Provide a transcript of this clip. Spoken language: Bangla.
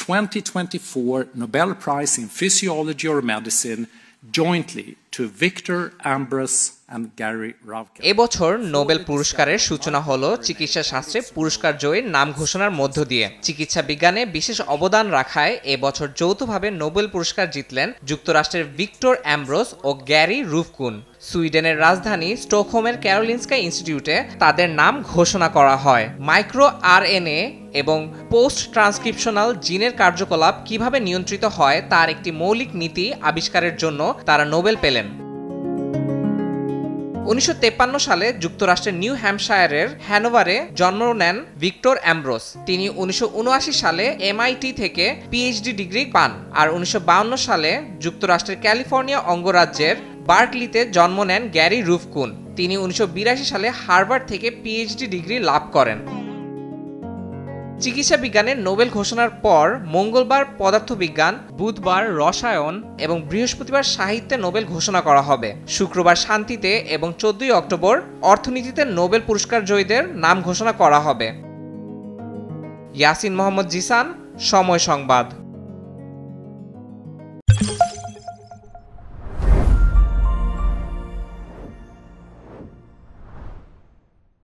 2024 Nobel Prize in Physiology or Medicine jointly to Victor Ambros and Gary Ruvkun. এবছর নোবেল পুরস্কারের সূচনা হলো চিকিৎসা শাস্ত্রে পুরস্কার জয়ীর নাম ঘোষণার মধ্য দিয়ে। চিকিৎসা বিজ্ঞানে বিশেষ অবদান রাখায় এবছর যৌথভাবে নোবেল পুরস্কার জিতলেন যুক্তরাষ্ট্রের ভিক্টর অ্যামব্রোস ও গ্যারি রুভকুন। সুইডেনের রাজধানী স্টকহোমের ক্যারোলিনস্কা ইনস্টিটিউটে তাদের নাম ঘোষণা করা হয়। মাইক্রো আরএনএ এবং পোস্ট ট্রান্সক্রিপশনাল জিনের কার্যকলাপ কিভাবে নিয়ন্ত্রিত হয় তার একটি মৌলিক নীতি আবিষ্কারের জন্য তারা নোবেল পেলেন। 1953 সালে যুক্তরাষ্ট্রের নিউ হ্যাম্পশায়ারের হ্যানোভারে জন্ম নেন ভিক্টর অ্যামব্রোস। তিনি 1979 সালে MIT থেকে PhD ডিগ্রি পান আর 1952 সালে যুক্তরাষ্ট্রের ক্যালিফোর্নিয়া অঙ্গরাজ্যের বার্কলিতে জন্ম নেন গ্যারি রুভকুন। তিনি 1982 সালে হার্ভার্ড থেকে PhD ডিগ্রি লাভ করেন। চিকিৎসা বিজ্ঞানের নোবেল ঘোষণার পর মঙ্গলবার পদার্থবিজ্ঞান, বুধবার রসায়ন এবং বৃহস্পতিবার সাহিত্যে নোবেল ঘোষণা করা হবে। শুক্রবার শান্তিতে এবং 14 অক্টোবর অর্থনীতিতে নোবেল পুরস্কার জয়ীদের নাম ঘোষণা করা হবে। ইয়াসিন মোহাম্মদ জিসান, সময় সংবাদ।